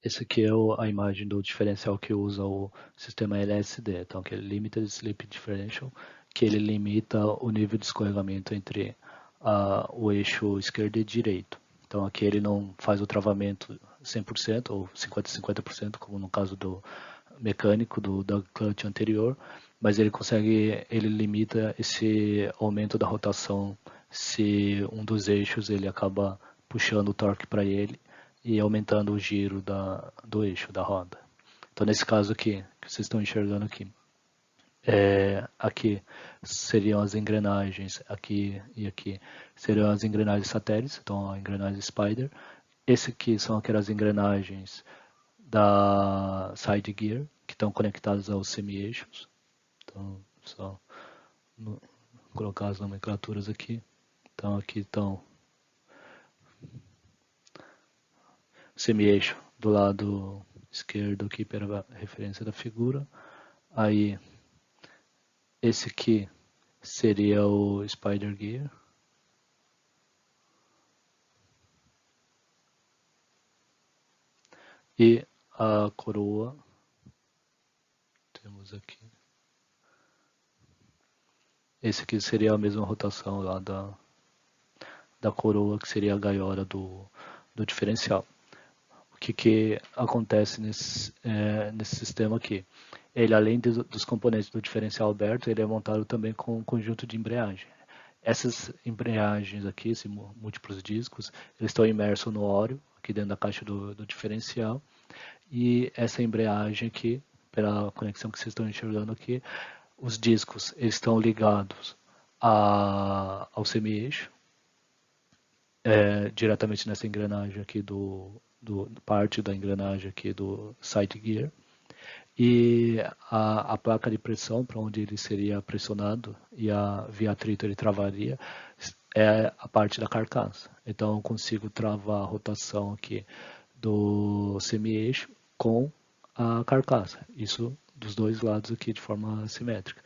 Esse aqui é a imagem do diferencial que usa o sistema LSD, então que é Limited Slip Differential, que ele limita o nível de escorregamento entre o eixo esquerdo e direito. Então aqui ele não faz o travamento 100% ou 50-50%, como no caso do mecânico da clutch anterior, mas ele limita esse aumento da rotação se um dos eixos ele acaba puxando o torque para ele e aumentando o giro do eixo da roda. Então nesse caso aqui, que vocês estão enxergando aqui, aqui seriam as engrenagens, aqui e aqui seriam as engrenagens satélites, então a engrenagem Spider. Esse aqui são aquelas engrenagens da side gear, que estão conectadas aos semi-eixos. Então, só colocar as nomenclaturas aqui. Então, aqui estão semi-eixo do lado esquerdo aqui para a referência da figura. Aí, esse aqui seria o Spider Gear. E a coroa, temos aqui. Esse aqui seria a mesma rotação lá da coroa, que seria a gaiola do diferencial. O que acontece nesse sistema aqui? Ele, além dos componentes do diferencial aberto, ele é montado também com um conjunto de embreagem. Essas embreagens aqui, esses múltiplos discos, eles estão imersos no óleo, aqui dentro da caixa do diferencial. E essa embreagem aqui, pela conexão que vocês estão enxergando aqui, os discos eles estão ligados ao semi-eixo, diretamente nessa engrenagem aqui parte da engrenagem aqui do side gear. E a placa de pressão, para onde ele seria pressionado e via atrito ele travaria, é a parte da carcaça. Então eu consigo travar a rotação aqui do semi-eixo com a carcaça. Isso dos dois lados aqui de forma simétrica.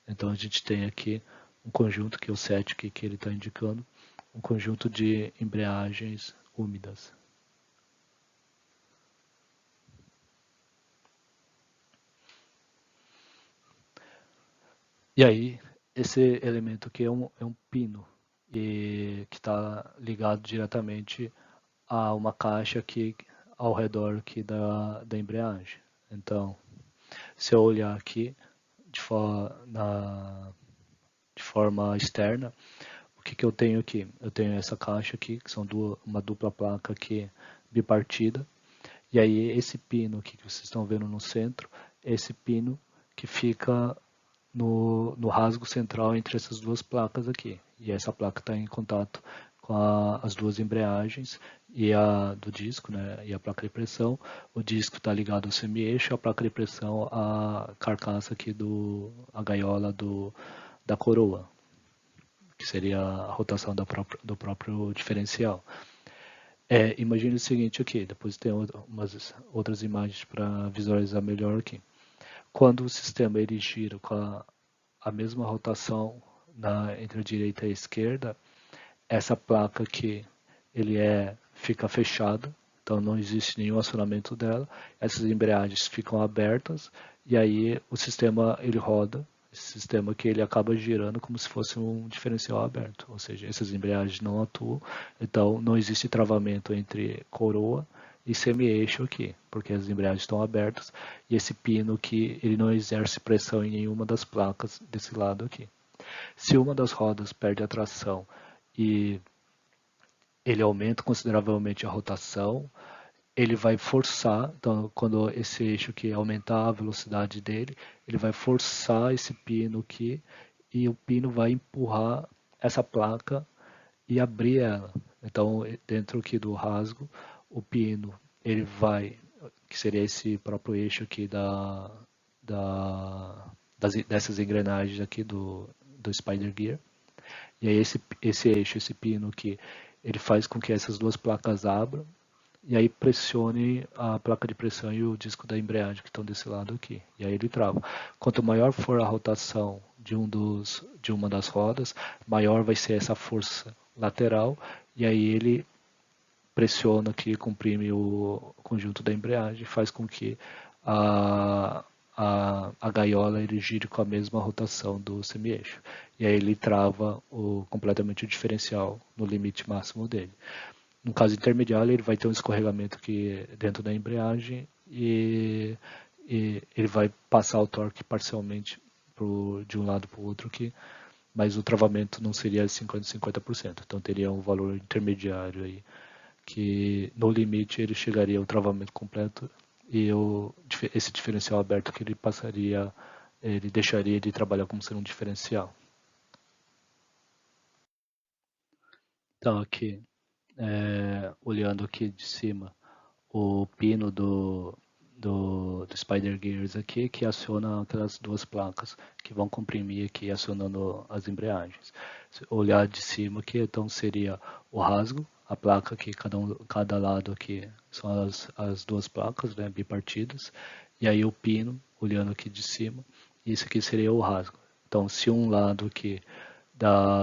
Então a gente tem aqui um conjunto, que é o set que ele está indicando, um conjunto de embreagens úmidas. E aí, esse elemento aqui é um pino, que está ligado diretamente a uma caixa aqui ao redor aqui da embreagem. Então, se eu olhar aqui de forma externa, o que eu tenho aqui? Eu tenho essa caixa aqui, que são uma dupla placa aqui bipartida. E aí esse pino aqui que vocês estão vendo no centro, é esse pino que fica no rasgo central entre essas duas placas aqui. E essa placa está em contato com as duas embreagens e a do disco, né, e a placa de pressão. O disco está ligado ao semi-eixo, a placa de pressão à carcaça aqui a gaiola da coroa, que seria a rotação do próprio diferencial. Imagine o seguinte aqui, depois tem umas outras imagens para visualizar melhor aqui. Quando o sistema ele gira com a mesma rotação entre a direita e a esquerda, essa placa aqui fica fechada, então não existe nenhum acionamento dela, essas embreagens ficam abertas e aí o sistema ele roda, esse sistema que ele acaba girando como se fosse um diferencial aberto, ou seja, essas embreagens não atuam, então não existe travamento entre coroa e semi-eixo aqui, porque as embreagens estão abertas e esse pino aqui ele não exerce pressão em nenhuma das placas desse lado aqui. Se uma das rodas perde a tração e ele aumenta consideravelmente a rotação, ele vai forçar, então quando esse eixo aqui aumentar a velocidade dele, ele vai forçar esse pino aqui e o pino vai empurrar essa placa e abrir ela. Então dentro aqui do rasgo, o pino ele vai, que seria esse próprio eixo aqui dessas engrenagens aqui do Spider Gear, e aí esse eixo, esse pino aqui, ele faz com que essas duas placas abram e aí pressione a placa de pressão e o disco da embreagem que estão desse lado aqui. E aí ele trava. Quanto maior for a rotação de uma das rodas, maior vai ser essa força lateral e aí ele pressiona aqui, comprime o conjunto da embreagem, faz com que a gaiola ele gire com a mesma rotação do semi-eixo. E aí ele trava completamente o diferencial no limite máximo dele. No caso intermediário, ele vai ter um escorregamento aqui dentro da embreagem e ele vai passar o torque parcialmente de um lado para o outro aqui, mas o travamento não seria 50%. Então teria um valor intermediário aí, que no limite ele chegaria ao travamento completo e esse diferencial aberto que ele deixaria de trabalhar como sendo um diferencial. Então aqui, olhando aqui de cima, o pino do Spider Gears aqui, que aciona aquelas duas placas que vão comprimir aqui, acionando as embreagens. Se olhar de cima aqui, então seria o rasgo, a placa aqui, cada lado aqui são as duas placas, né, bipartidas, e aí o pino, olhando aqui de cima, isso aqui seria o rasgo. Então, se um lado aqui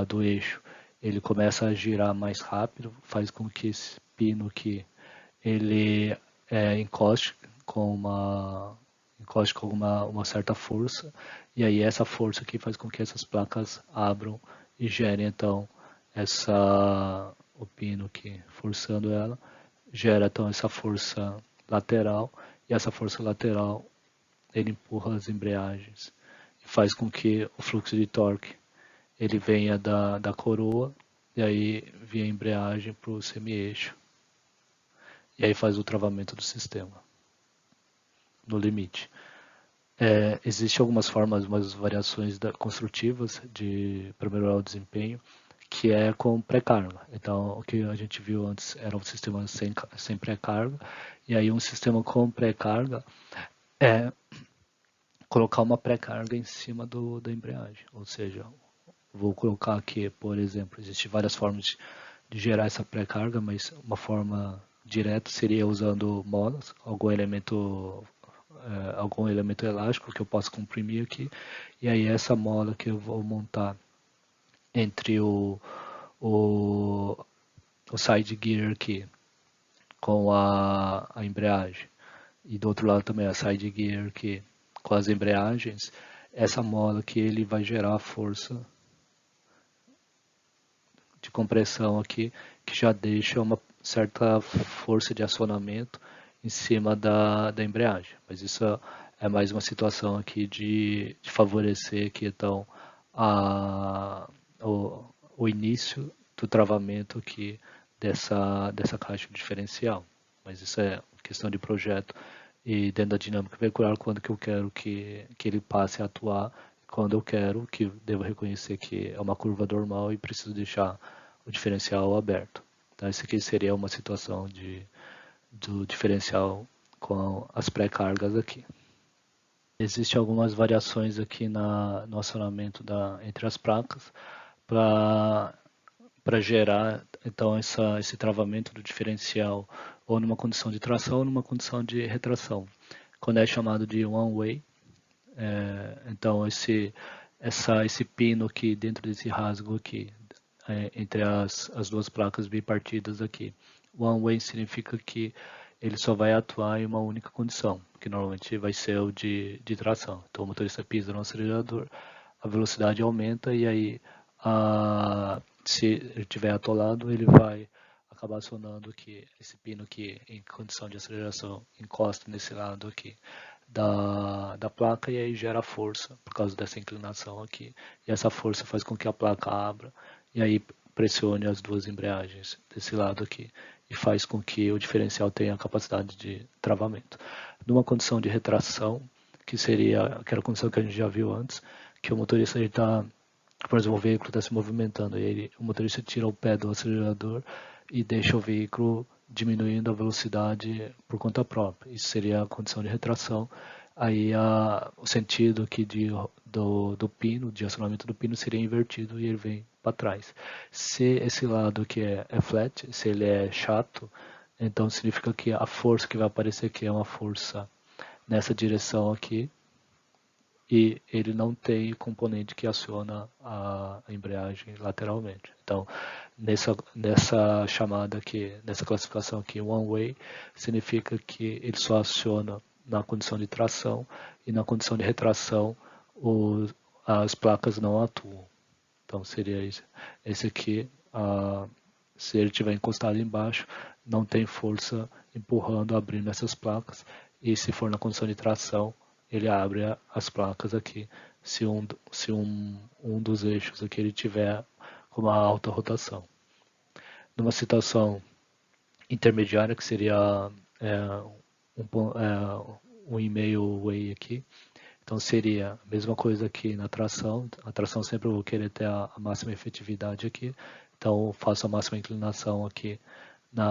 do eixo ele começa a girar mais rápido, faz com que esse pino aqui ele encoste com uma certa força, e aí essa força aqui faz com que essas placas abram e gerem então o pino aqui forçando ela, gera então essa força lateral, e essa força lateral ele empurra as embreagens e faz com que o fluxo de torque ele venha da coroa e aí via embreagem para o semi-eixo. E aí faz o travamento do sistema no limite. Existem algumas formas, umas variações construtivas para melhorar o desempenho, que é com pré-carga. Então, o que a gente viu antes era um sistema sem pré-carga, e aí um sistema com pré-carga é colocar uma pré-carga em cima da embreagem. Ou seja, vou colocar aqui, por exemplo, existem várias formas de gerar essa pré-carga, mas uma forma direta seria usando molas, algum elemento elástico que eu possa comprimir aqui, e aí essa mola que eu vou montar entre o side gear aqui com a embreagem, e do outro lado também a side gear aqui com as embreagens, essa mola que ele vai gerar a força de compressão aqui, que já deixa uma certa força de acionamento em cima da embreagem. Mas isso é mais uma situação aqui de favorecer aqui, então, o início do travamento aqui dessa caixa diferencial. Mas isso é questão de projeto e dentro da dinâmica veicular, quando que eu quero que ele passe a atuar, quando eu quero, que devo reconhecer que é uma curva normal e preciso deixar o diferencial aberto. Então, essa aqui seria uma situação do diferencial com as pré-cargas aqui. Existem algumas variações aqui no acionamento entre as placas para gerar então esse travamento do diferencial ou numa condição de tração ou numa condição de retração, quando é chamado de one-way. Então esse pino aqui dentro desse rasgo aqui, entre as duas placas bipartidas aqui, one-way significa que ele só vai atuar em uma única condição, que normalmente vai ser o de tração. Então o motorista pisa no acelerador, a velocidade aumenta e aí se ele estiver atolado, ele vai acabar acionando aqui esse pino que em condição de aceleração encosta nesse lado aqui da placa e aí gera força por causa dessa inclinação aqui, e essa força faz com que a placa abra e aí pressione as duas embreagens desse lado aqui e faz com que o diferencial tenha a capacidade de travamento. Numa condição de retração, que seria aquela condição que a gente já viu antes, que o motorista está, por exemplo, o veículo está se movimentando e o motorista tira o pé do acelerador e deixa o veículo diminuindo a velocidade por conta própria. Isso seria a condição de retração. Aí o sentido aqui do pino, de acionamento do pino, seria invertido e ele vem para trás. Se esse lado aqui é flat, se ele é chato, então significa que a força que vai aparecer aqui é uma força nessa direção aqui, e ele não tem componente que aciona a embreagem lateralmente. Então, nessa chamada aqui, nessa classificação aqui, one way, significa que ele só aciona na condição de tração e na condição de retração as placas não atuam. Então seria esse aqui, se ele tiver encostado embaixo, não tem força empurrando, abrindo essas placas, e se for na condição de tração, ele abre as placas aqui, se um dos eixos aqui ele tiver com uma alta rotação. Numa situação intermediária, que seria um e-mail way aqui, então seria a mesma coisa aqui na tração. A tração sempre eu vou querer ter a máxima efetividade aqui, então eu faço a máxima inclinação aqui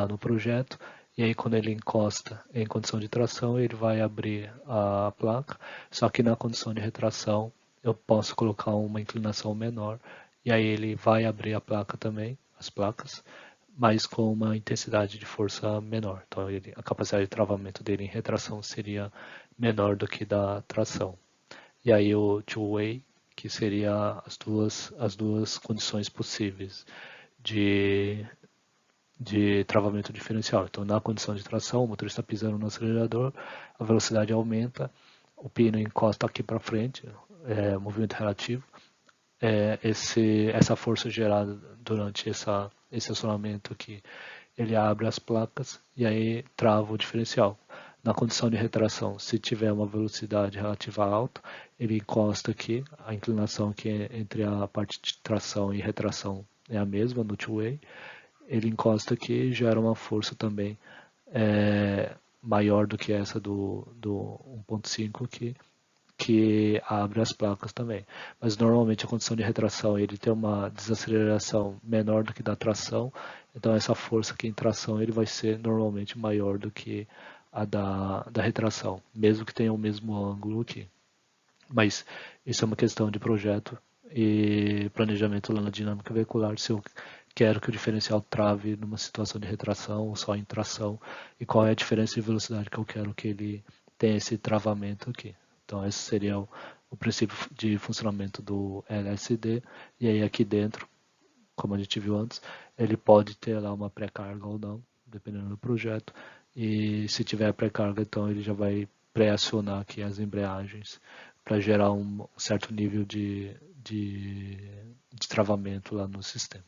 no projeto, e aí quando ele encosta em condição de tração, ele vai abrir a placa, só que na condição de retração eu posso colocar uma inclinação menor, e aí ele vai abrir a placa também, as placas, mas com uma intensidade de força menor. Então a capacidade de travamento dele em retração seria menor do que da tração. E aí o two-way, que seria as duas condições possíveis de travamento diferencial. Então, na condição de tração, o motorista pisando no acelerador, a velocidade aumenta, o pino encosta aqui para frente, movimento relativo. Essa força gerada durante esse acionamento aqui, ele abre as placas e aí trava o diferencial. Na condição de retração, se tiver uma velocidade relativa alta, ele encosta aqui, a inclinação aqui entre a parte de tração e retração é a mesma no two-way, ele encosta aqui e gera uma força também maior do que essa do 1.5 aqui, que abre as placas também. Mas normalmente a condição de retração ele tem uma desaceleração menor do que da tração, então essa força aqui em tração ele vai ser normalmente maior do que a da retração, mesmo que tenha o mesmo ângulo aqui. Mas isso é uma questão de projeto e planejamento lá na dinâmica veicular, se eu quero que o diferencial trave numa situação de retração ou só em tração, e qual é a diferença de velocidade que eu quero que ele tenha esse travamento aqui. Então esse seria o princípio de funcionamento do LSD, e aí aqui dentro, como a gente viu antes, ele pode ter lá uma pré-carga ou não, dependendo do projeto, e se tiver pré-carga, então ele já vai pré-acionar aqui as embreagens para gerar um certo nível de travamento lá no sistema.